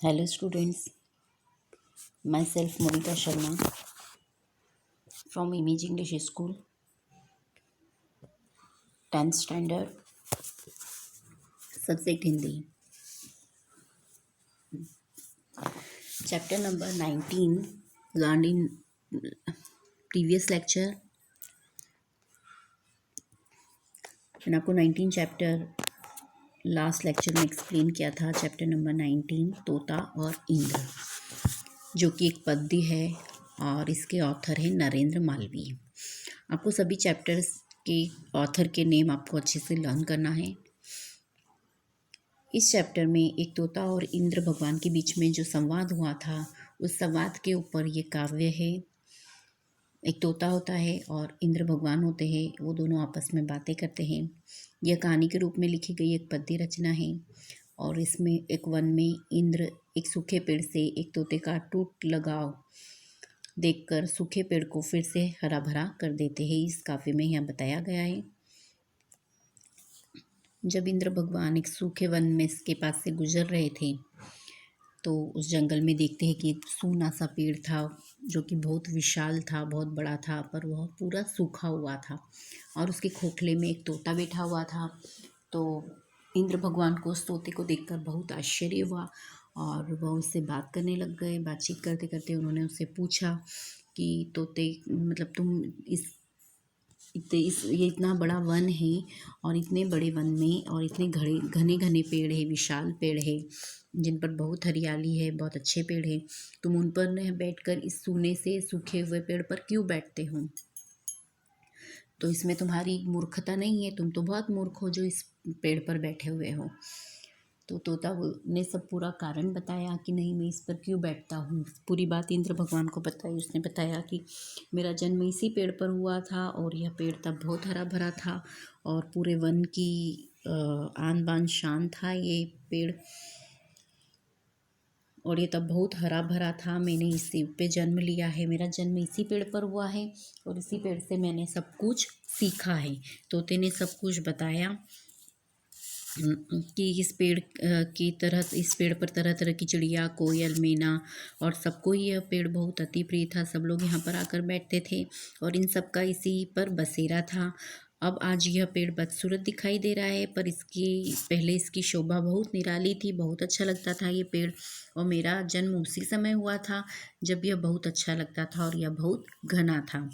Hello students, myself Monica Sharma from Image English School, 10th standard, subject Hindi. Chapter number 19 learned in previous lecture. मैंने आपको 19 chapter last lecture में explain किया था। Chapter number 19 तोता और इंद्र, जो कि एक पद्य है और इसके ऑथर है नरेंद्र मालवीय। आपको सभी चैप्टर्स के ऑथर के नेम आपको अच्छे से लर्न करना है। इस चैप्टर में एक तोता और इंद्र भगवान के बीच में जो संवाद हुआ था, उस संवाद के ऊपर ये काव्य है। एक तोता होता है और इंद्र भगवान होते हैं, वो दोनों आपस में बातें करते हैं। यह कहानी के रूप में लिखी गई एक पद्य रचना है और इसमें एक वन में इंद्र एक सूखे पेड़ से एक तोते का टूट लगाव देखकर सूखे पेड़ को फिर से हरा भरा कर देते हैं। इस काव्य में यह बताया गया है। जब इंद्र भगवान एक सूखे वन में इसके पास से गुजर रहे थे, तो उस जंगल में देखते हैं कि एक सूना सा पेड़ था, जो कि बहुत विशाल था, बहुत बड़ा था, पर वह पूरा सूखा हुआ था और उसके खोखले में एक तोता बैठा हुआ था। तो इंद्र भगवान को उस तोते को देखकर बहुत आश्चर्य हुआ और वह उससे बात करने लग गए। बातचीत करते करते उन्होंने उससे पूछा कि तोते, मतलब तुम ये इतना बड़ा वन है और इतने बड़े वन में और इतने घने घने पेड़ है, विशाल पेड़ है, जिन पर बहुत हरियाली है, बहुत अच्छे पेड़ है, तुम उन पर न बैठकर इस सूने से सूखे हुए पेड़ पर क्यों बैठते हो? तो इसमें तुम्हारी मूर्खता नहीं है, तुम तो बहुत मूर्ख हो जो इस पेड़ पर बैठे हुए हो। तो तोता ने सब पूरा कारण बताया कि नहीं, मैं इस पर क्यों बैठता हूँ। पूरी बात इंद्र भगवान को बताई। उसने बताया कि मेरा जन्म इसी पेड़ पर हुआ था और यह पेड़ तब बहुत हरा भरा था और पूरे वन की आन बान शान था ये पेड़, और ये तब बहुत हरा भरा था। मैंने इसी पे जन्म लिया है, मेरा जन्म इसी पेड़ पर हुआ है और इसी पेड़ से मैंने सब कुछ सीखा है। तोते ने सब कुछ बताया कि इस पेड़ की तरह, इस पेड़ पर तरह तरह की चिड़िया, कोयल, मैना और सबको यह पेड़ बहुत अति प्रिय था। सब लोग यहाँ पर आकर बैठते थे और इन सब का इसी पर बसेरा था। अब आज यह पेड़ बदसूरत दिखाई दे रहा है, पर इसकी पहले इसकी शोभा बहुत निराली थी, बहुत अच्छा लगता था ये पेड़। और मेरा जन्म उसी समय हुआ था जब यह बहुत अच्छा लगता था और यह बहुत घना था,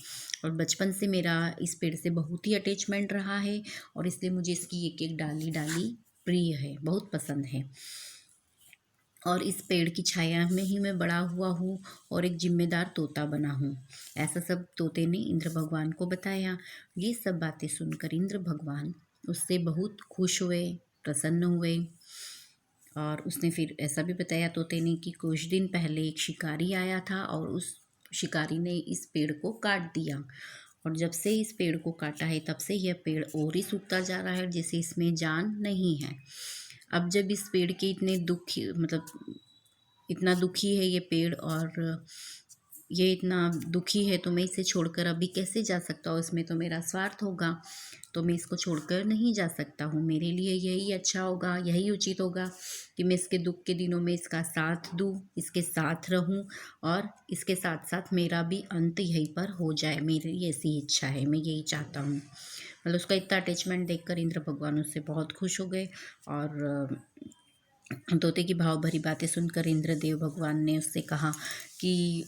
और बचपन से मेरा इस पेड़ से बहुत ही अटैचमेंट रहा है और इसलिए मुझे इसकी एक एक डाली डाली प्रिय है, बहुत पसंद है। और इस पेड़ की छाया में ही मैं बड़ा हुआ हूँ और एक जिम्मेदार तोता बना हूँ। ऐसा सब तोते ने इंद्र भगवान को बताया। ये सब बातें सुनकर इंद्र भगवान उससे बहुत खुश हुए, प्रसन्न हुए। और उसने फिर ऐसा भी बताया तोते ने कि कुछ दिन पहले एक शिकारी आया था और उस शिकारी ने इस पेड़ को काट दिया, और जब से इस पेड़ को काटा है तब से यह पेड़ और ही सूखता जा रहा है, जैसे इसमें जान नहीं है। अब जब इस पेड़ के इतने दुखी, मतलब इतना दुखी है ये पेड़ और ये इतना दुखी है, तो मैं इसे छोड़कर अभी कैसे जा सकता हूँ? इसमें तो मेरा स्वार्थ होगा, तो मैं इसको छोड़कर नहीं जा सकता हूँ। मेरे लिए यही अच्छा होगा, यही उचित होगा कि मैं इसके दुख के दिनों में इसका साथ दूँ, इसके साथ रहूँ और इसके साथ साथ मेरा भी अंत यहीं पर हो जाए। मेरी ऐसी इच्छा है, मैं यही चाहता हूँ। मतलब उसका इतना अटैचमेंट देखकर इंद्र भगवान उससे बहुत खुश हो गए। और तोते की भाव भरी बातें सुनकर इंद्रदेव भगवान ने उससे कहा कि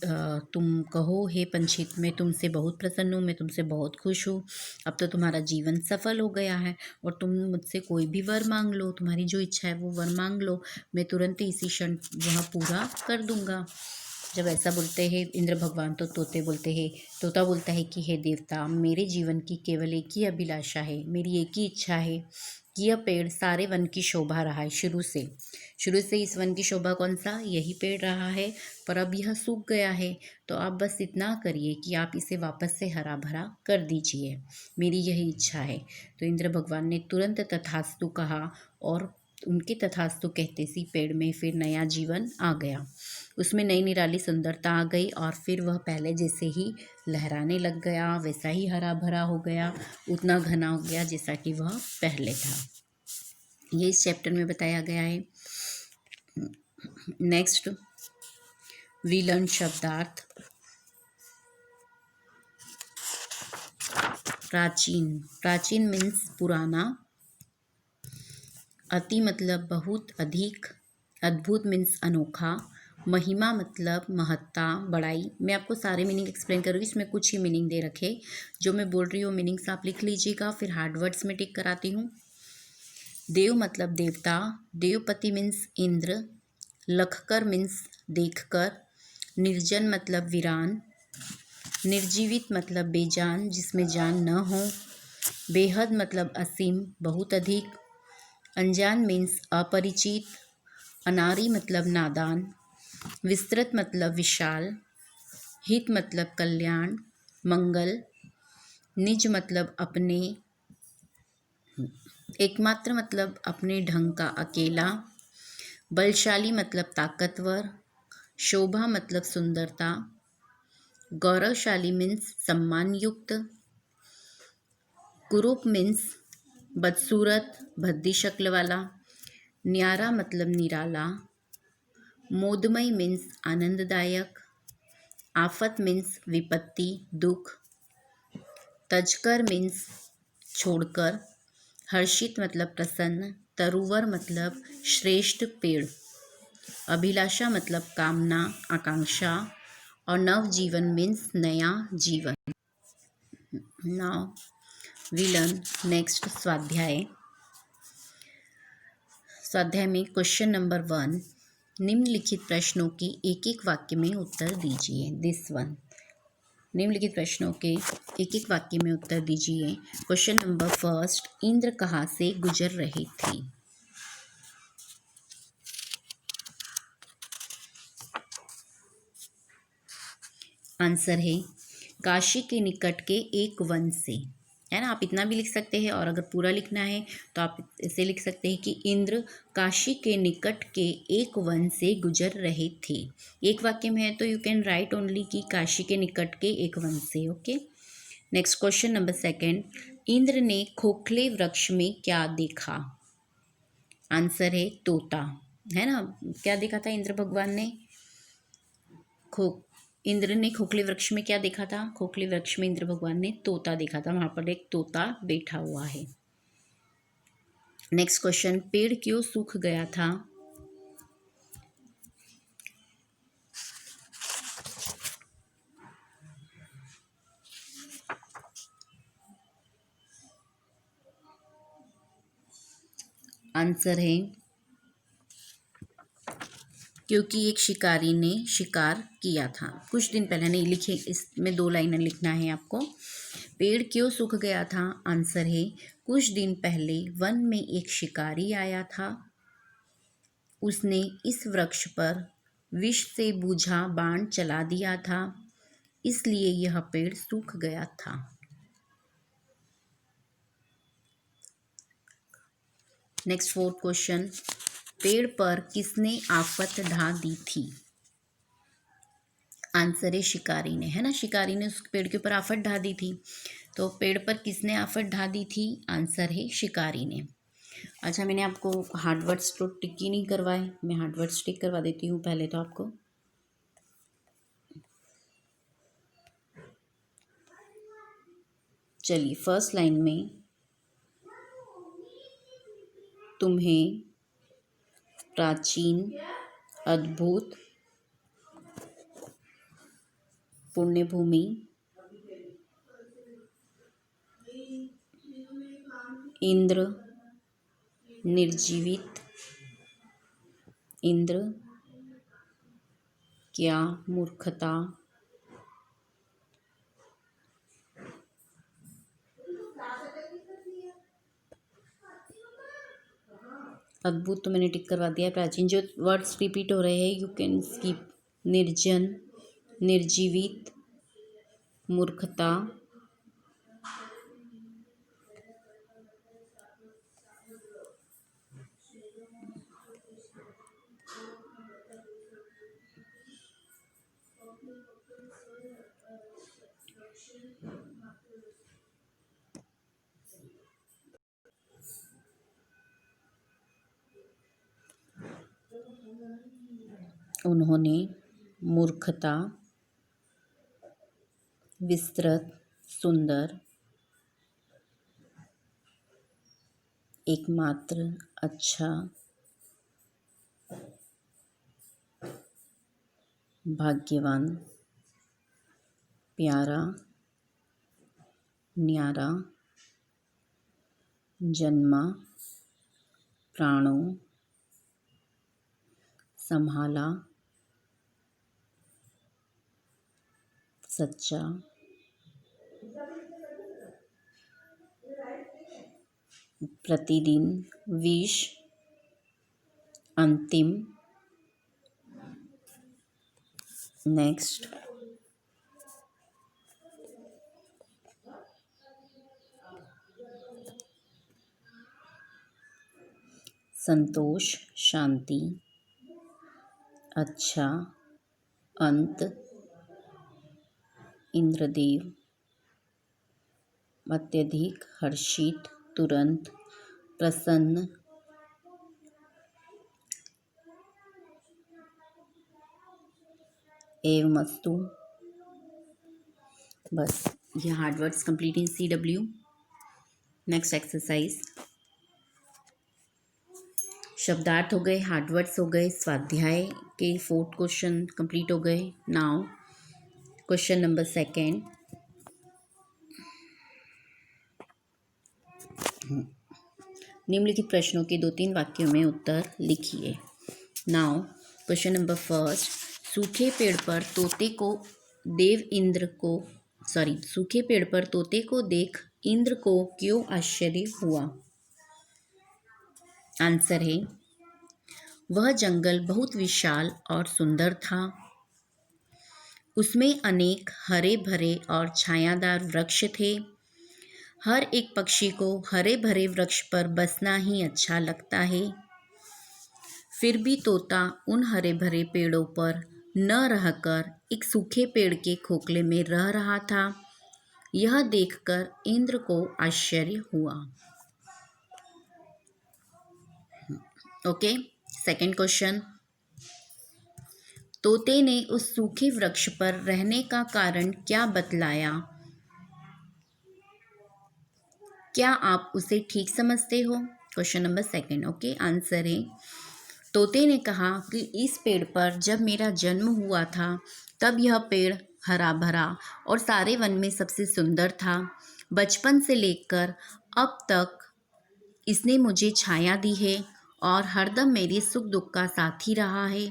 तुम कहो हे पंछी, मैं तुमसे बहुत प्रसन्न हूँ, मैं तुमसे बहुत खुश हूँ। अब तो तुम्हारा जीवन सफल हो गया है और तुम मुझसे कोई भी वर मांग लो, तुम्हारी जो इच्छा है वो वर मांग लो, मैं तुरंत ही इसी क्षण वह पूरा कर दूंगा। जब ऐसा बोलते हैं इंद्र भगवान, तो तोता बोलता है कि हे देवता, मेरे जीवन की केवल एक ही अभिलाषा है, मेरी एक ही इच्छा है कि यह पेड़ सारे वन की शोभा रहा है। शुरू से इस वन की शोभा कौन सा? यही पेड़ रहा है, पर अब यह सूख गया है, तो आप बस इतना करिए कि आप इसे वापस से हरा भरा कर दीजिए, मेरी यही इच्छा है। तो इंद्र भगवान ने तुरंत तथास्तु कहा और उनके तथास्तु कहते सी पेड़ में फिर नया जीवन आ गया। उसमें नई निराली सुंदरता आ गई और फिर वह पहले जैसे ही लहराने लग गया, वैसा ही हरा भरा हो गया, उतना घना हो गया जैसा कि वह पहले था। ये इस चैप्टर में बताया गया है। नेक्स्ट वी लर्न शब्दार्थ। प्राचीन, प्राचीन मीन्स पुराना। अति मतलब बहुत, अधिक। अद्भुत मीन्स अनोखा। महिमा मतलब महत्ता, बड़ाई। मैं आपको सारे मीनिंग एक्सप्लेन करूँगी, इसमें कुछ ही मीनिंग दे रखे, जो मैं बोल रही हूँ मीनिंग्स आप लिख लीजिएगा, फिर हार्ड वर्ड्स में टिक कराती हूँ। देव मतलब देवता। देवपति मीन्स इंद्र। लखकर मीन्स देखकर। निर्जन मतलब वीरान। निर्जीवित मतलब बेजान, जिसमें जान न हो। बेहद मतलब असीम, बहुत अधिक। अनजान मीन्स अपरिचित। अनारी मतलब नादान। विस्तृत मतलब विशाल। हित मतलब कल्याण, मंगल। निज मतलब अपने। एकमात्र मतलब अपने ढंग का, अकेला। बलशाली मतलब ताकतवर। शोभा मतलब सुंदरता। गौरवशाली मीन्स सम्मान युक्त। कुरूप मीन्स बदसूरत, भद्दी शक्ल वाला। न्यारा मतलब निराला। मोदमय मीन्स आनंददायक। आफत मीन्स विपत्ति, दुख। तजकर मीन्स छोड़कर। हर्षित मतलब प्रसन्न। तरुवर मतलब श्रेष्ठ पेड़। अभिलाषा मतलब कामना, आकांक्षा। और नवजीवन मीन्स नया जीवन। नाउ वी लर्न नेक्स्ट स्वाध्याय। स्वाध्याय में क्वेश्चन नंबर 1, निम्नलिखित प्रश्नों के एक एक वाक्य में उत्तर दीजिए। दिस वन, निम्नलिखित प्रश्नों के एक एक वाक्य में उत्तर दीजिए। क्वेश्चन नंबर 1, इंद्र कहाँ से गुजर रहे थे? आंसर है काशी के निकट के एक वन से, है ना। आप इतना भी लिख सकते हैं, और अगर पूरा लिखना है तो आप इसे लिख सकते हैं कि इंद्र काशी के निकट के एक वन से गुजर रहे थे। एक वाक्य में है तो यू कैन राइट ओनली कि काशी के निकट के एक वन से। Okay. Next question number 2, Indra ने खोखले वृक्ष में क्या देखा? आंसर है तोता, है ना। क्या देखा था इंद्र भगवान ने? इंद्र ने खोखले वृक्ष में क्या देखा था? खोखले वृक्ष में इंद्र भगवान ने तोता देखा था, वहां पर एक तोता बैठा हुआ है। नेक्स्ट क्वेश्चन, पेड़ क्यों सूख गया था? आंसर है क्योंकि एक शिकारी ने शिकार किया था। कुछ दिन पहले, नहीं लिखे, इसमें 2 लाइनें लिखना है आपको। पेड़ क्यों सूख गया था? आंसर है कुछ दिन पहले वन में एक शिकारी आया था। उसने इस वृक्ष पर विष से बुझा बाण चला दिया था, इसलिए यह पेड़ सूख गया था। नेक्स्ट 4th क्वेश्चन, पेड़ पर किसने आफत ढा दी थी? आंसर है शिकारी ने, है ना। शिकारी ने उस पेड़ के ऊपर आफत ढा दी थी। तो पेड़ पर किसने आफत ढा दी थी? आंसर है शिकारी ने। अच्छा, मैंने आपको हार्ड वर्ड्स तो टिक ही नहीं करवाए, मैं हार्ड वर्ड्स टिक करवा देती हूँ पहले तो आपको। चलिए, फर्स्ट लाइन में तुम्हें प्राचीन, अद्भुत, पुण्यभूमि, इंद्र, निर्जीवित, इंद्र, क्या मूर्खता, अद्भुत तो मैंने टिक करवा दिया। प्राचीन, जो वर्ड्स रिपीट हो रहे हैं यू कैन स्किप। निर्जन, निर्जीवित, मूर्खता, उन्होंने मूर्खता, विस्तृत, सुंदर, एकमात्र, अच्छा, भाग्यवान, प्यारा, न्यारा, जन्मा, प्राणों, संभाला, सच्चा, प्रतिदिन, विष, अंतिम। नेक्स्ट, संतोष, शांति, अच्छा, अंत, इंद्रदेव, अत्यधिक, हर्षित, तुरंत, प्रसन्न, एवमस्तु। बस ये hard words complete in CW। Next exercise, शब्दार्थ हो गए, हार्ड वर्ड्स हो गए, स्वाध्याय के 4 क्वेश्चन कंप्लीट हो गए। नाउ क्वेश्चन नंबर 2, निम्नलिखित प्रश्नों के 2-3 वाक्यों में उत्तर लिखिए। नाउ क्वेश्चन नंबर 1, सूखे पेड़ पर तोते को देख इंद्र को क्यों आश्चर्य हुआ? आंसर है, वह जंगल बहुत विशाल और सुंदर था। उसमें अनेक हरे भरे और छायादार वृक्ष थे। हर एक पक्षी को हरे भरे वृक्ष पर बसना ही अच्छा लगता है। फिर भी तोता उन हरे भरे पेड़ों पर न रहकर एक सूखे पेड़ के खोखले में रह रहा था। यह देखकर इंद्र को आश्चर्य हुआ। ओके, सेकंड क्वेश्चन, तोते ने उस सूखे वृक्ष पर रहने का कारण क्या बतलाया? क्या आप उसे ठीक समझते हो? Question number 2, okay. आंसर है, तोते ने कहा कि इस पेड़ पर जब मेरा जन्म हुआ था तब यह पेड़ हरा भरा और सारे वन में सबसे सुंदर था। बचपन से लेकर अब तक इसने मुझे छाया दी है और हरदम मेरे सुख दुख का साथी रहा है।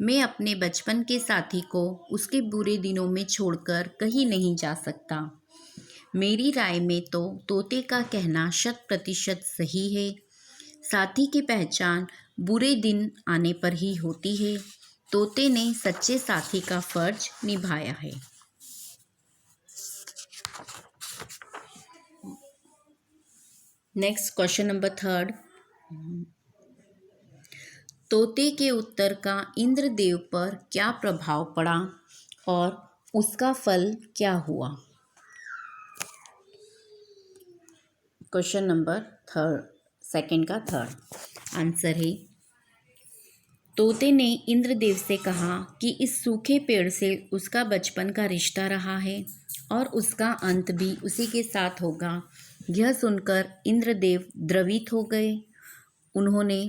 मैं अपने बचपन के साथी को उसके बुरे दिनों में छोड़कर कहीं नहीं जा सकता। मेरी राय में तो तोते का कहना 100% सही है। साथी की पहचान बुरे दिन आने पर ही होती है। तोते ने सच्चे साथी का फर्ज निभाया है। नेक्स्ट क्वेश्चन नंबर 3, तोते के उत्तर का इंद्रदेव पर क्या प्रभाव पड़ा और उसका फल क्या हुआ? क्वेश्चन नंबर 2 का 3 आंसर है, तोते ने इंद्रदेव से कहा कि इस सूखे पेड़ से उसका बचपन का रिश्ता रहा है और उसका अंत भी उसी के साथ होगा। यह सुनकर इंद्रदेव द्रवित हो गए। उन्होंने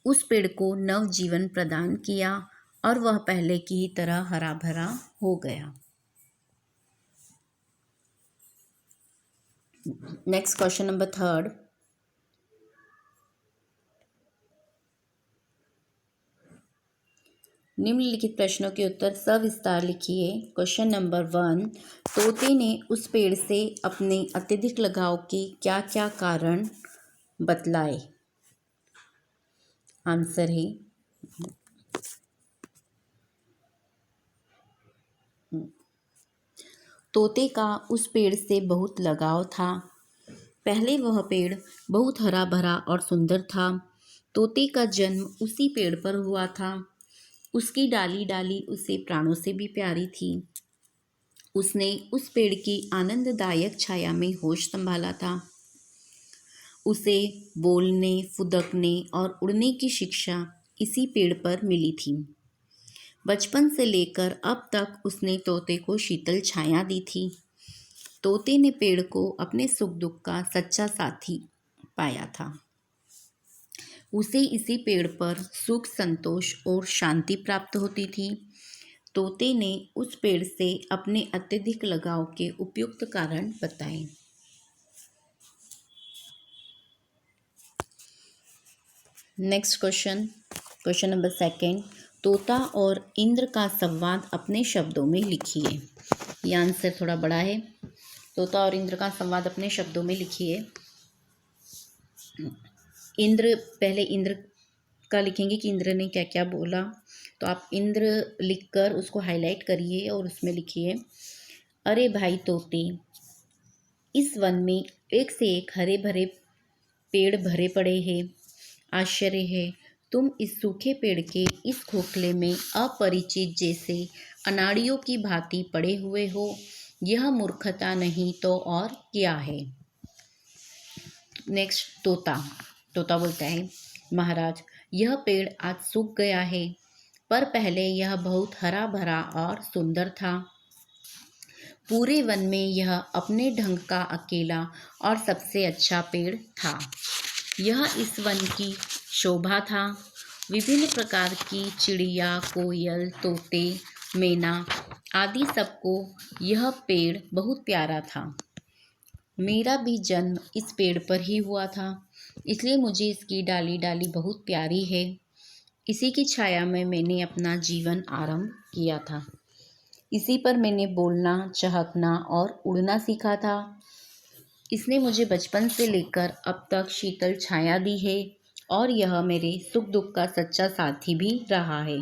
उस पेड़ को नव जीवन प्रदान किया और वह पहले की ही तरह हरा भरा हो गया। नेक्स्ट क्वेश्चन नंबर 3, निम्नलिखित प्रश्नों के उत्तर सविस्तार लिखिए। क्वेश्चन नंबर 1, तोते ने उस पेड़ से अपने अत्यधिक लगाव के क्या क्या कारण बतलाए? आंसर है, तोते का उस पेड़ से बहुत लगाव था। पहले वह पेड़ बहुत हरा भरा और सुंदर था। तोते का जन्म उसी पेड़ पर हुआ था। उसकी डाली डाली उसे प्राणों से भी प्यारी थी। उसने उस पेड़ की आनंददायक छाया में होश संभाला था। उसे बोलने, फुदकने और उड़ने की शिक्षा इसी पेड़ पर मिली थी। बचपन से लेकर अब तक उसने तोते को शीतल छाया दी थी। तोते ने पेड़ को अपने सुख दुख का सच्चा साथी पाया था। उसे इसी पेड़ पर सुख, संतोष और शांति प्राप्त होती थी। तोते ने उस पेड़ से अपने अत्यधिक लगाव के उपयुक्त कारण बताए। Next question number 2। तोता और इंद्र का संवाद अपने शब्दों में लिखिए। ये आंसर थोड़ा बड़ा है। तोता और इंद्र का संवाद अपने शब्दों में लिखिए। पहले इंद्र का लिखेंगे कि इंद्र ने क्या क्या बोला। तो आप इंद्र लिखकर उसको हाईलाइट करिए और उसमें लिखिए, अरे भाई तोते, इस वन में एक से एक हरे भरे पेड़ भरे पड़े हैं। आश्चर्य है, तुम इस सूखे पेड़ के इस खोखले में अपरिचित जैसे अनाड़ियों की भांति पड़े हुए हो। यह मूर्खता नहीं तो और क्या है। नेक्स्ट तोता बोलता है, महाराज, यह पेड़ आज सूख गया है, पर पहले यह बहुत हरा भरा और सुंदर था। पूरे वन में यह अपने ढंग का अकेला और सबसे अच्छा पेड़ था। यह इस वन की शोभा था। विभिन्न प्रकार की चिड़िया, कोयल, तोते, मैना आदि सबको यह पेड़ बहुत प्यारा था। मेरा भी जन्म इस पेड़ पर ही हुआ था, इसलिए मुझे इसकी डाली डाली बहुत प्यारी है। इसी की छाया में मैंने अपना जीवन आरंभ किया था। इसी पर मैंने बोलना, चहकना और उड़ना सीखा था। इसने मुझे बचपन से लेकर अब तक शीतल छाया दी है और यह मेरे सुख दुख का सच्चा साथी भी रहा है।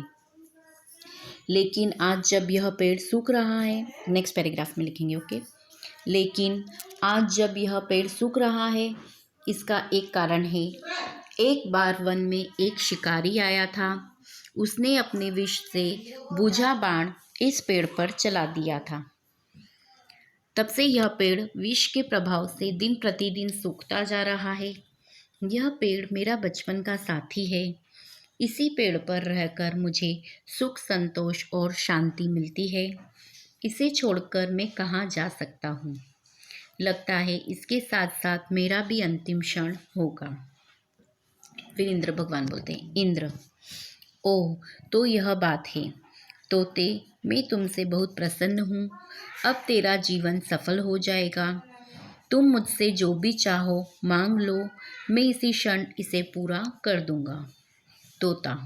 लेकिन आज जब यह पेड़ सूख रहा है, नेक्स्ट पैराग्राफ में लिखेंगे, ओके। लेकिन आज जब यह पेड़ सूख रहा है, इसका एक कारण है। एक बार वन में एक शिकारी आया था। उसने अपने विष से बुझा बाण इस पेड़ पर चला दिया था। तब से यह पेड़ विष के प्रभाव से दिन प्रतिदिन सूखता जा रहा है। यह पेड़ मेरा बचपन का साथी है। इसी पेड़ पर रहकर मुझे सुख, संतोष और शांति मिलती है। इसे छोड़कर मैं कहाँ जा सकता हूँ। लगता है इसके साथ साथ मेरा भी अंतिम क्षण होगा। फिर इंद्र भगवान बोलते हैं, इंद्र, ओह, तो यह बात है। तोते, मैं तुमसे बहुत प्रसन्न हूँ। अब तेरा जीवन सफल हो जाएगा। तुम मुझसे जो भी चाहो मांग लो, मैं इसी क्षण इसे पूरा कर दूंगा। तोता,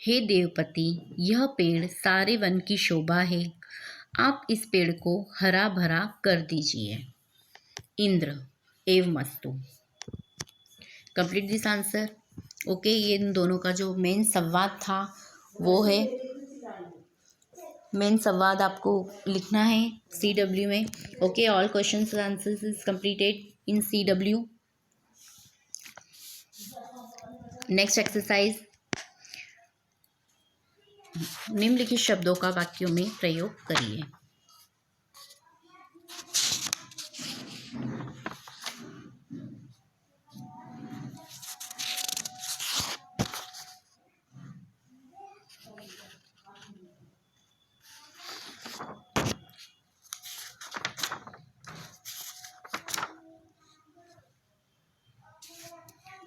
हे देवपति, यह पेड़ सारे वन की शोभा है। आप इस पेड़ को हरा भरा कर दीजिए। इंद्र, एवमस्तु। Complete this answer. ओके, ये इन दोनों का जो मेन संवाद था वो है। मेन संवाद आपको लिखना है CW में। Okay, all questions answers is completed in CW। Next exercise, निम्नलिखित शब्दों का वाक्यों में प्रयोग करिए।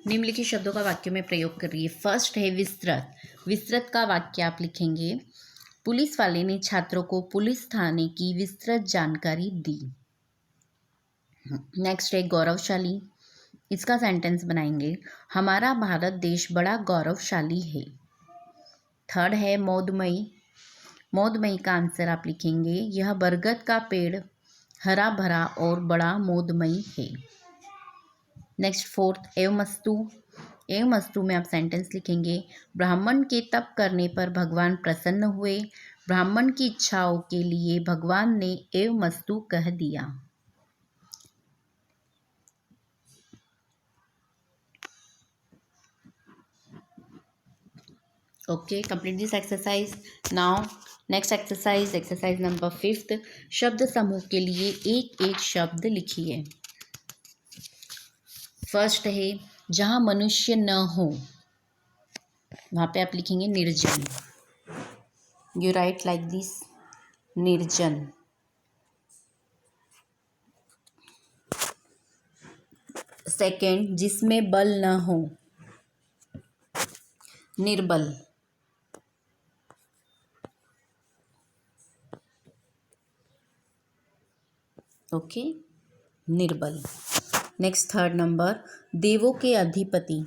निम्नलिखित शब्दों का वाक्य में प्रयोग करिए। फर्स्ट है विस्तृत। विस्तृत का वाक्य आप लिखेंगे, पुलिस वाले ने छात्रों को पुलिस थाने की विस्तृत जानकारी दी। नेक्स्ट है गौरवशाली। इसका सेंटेंस बनाएंगे, हमारा भारत देश बड़ा गौरवशाली है। थर्ड है मौदमयी। मौदमयी का आंसर आप लिखेंगे, यह बरगद का पेड़ हरा भरा और बड़ा मौदमयी है। Next fourth एवमस्तु। एवमस्तु में आप सेंटेंस लिखेंगे, ब्राह्मण के तप करने पर भगवान प्रसन्न हुए। ब्राह्मण की इच्छाओं के लिए भगवान ने एवमस्तु कह दिया। Okay, complete this exercise. Now next exercise number 5। शब्द समूह के लिए एक एक शब्द लिखिए। फर्स्ट है जहाँ मनुष्य न हो। वहाँ पे आप लिखेंगे निर्जन। यू राइट लाइक दिस, निर्जन। सेकेंड, जिसमें बल न हो, निर्बल। ओके, निर्बल। नेक्स्ट थर्ड नंबर, देवों के अधिपति,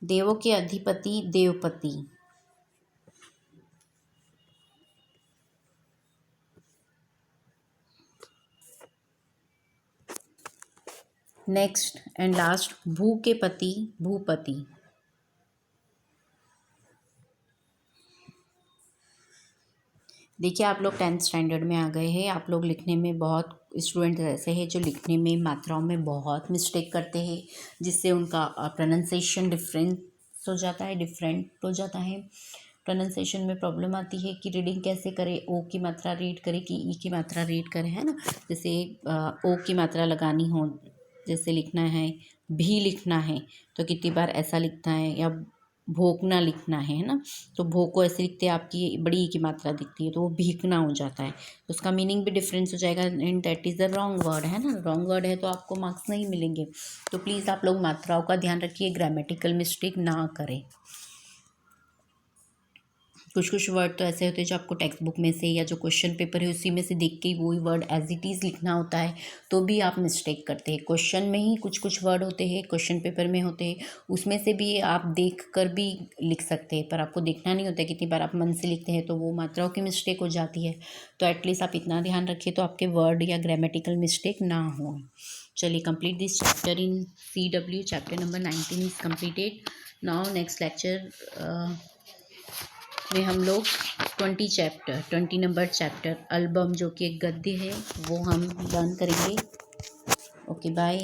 देवों के अधिपति देवपति। नेक्स्ट एंड लास्ट, भू के पति भूपति। देखिए आप लोग 10th स्टैंडर्ड में आ गए हैं। आप लोग लिखने में, बहुत स्टूडेंट ऐसे हैं जो लिखने में मात्राओं में बहुत मिस्टेक करते हैं, जिससे उनका प्रोनाउंसिएशन डिफरेंस हो जाता है, डिफरेंट हो जाता है। प्रोनाउंसिएशन में प्रॉब्लम आती है कि रीडिंग कैसे करें, ओ की मात्रा रीड करें कि ई की मात्रा रीड करें, है ना। जैसे ओ की मात्रा लगानी हो, जैसे लिखना है भी लिखना है तो कितनी बार ऐसा लिखना है, या भोंकना लिखना है ना, तो भो को ऐसे लिखते हैं, आपकी बड़ी की मात्रा दिखती है तो वो भीकना हो जाता है, तो उसका मीनिंग भी डिफरेंस हो जाएगा and that is the wrong word, है ना। रॉन्ग वर्ड है तो आपको मार्क्स नहीं मिलेंगे। तो प्लीज़ आप लोग मात्राओं का ध्यान रखिए, ग्रामेटिकल मिस्टेक ना करें। कुछ कुछ वर्ड तो ऐसे होते हैं जो आपको टेक्स्ट बुक में से या जो क्वेश्चन पेपर है उसी में से देख के ही वही वर्ड एज इट इज़ लिखना होता है, तो भी आप मिस्टेक करते हैं। क्वेश्चन में ही कुछ कुछ वर्ड होते हैं, क्वेश्चन पेपर में होते हैं, उसमें से भी आप देख कर भी लिख सकते हैं, पर आपको देखना नहीं होता है। कितनी बार आप मन से लिखते हैं तो वो मात्राओं की मिस्टेक हो जाती है। तो एटलीस्ट आप इतना ध्यान रखिए तो आपके वर्ड या ग्रामेटिकल मिस्टेक ना हो। चलिए, complete this chapter in CW, chapter number 19 is completed. Now next lecture में हम लोग 20 नंबर चैप्टर एल्बम, जो कि एक गद्य है, वो हम लर्न करेंगे। Okay, bye.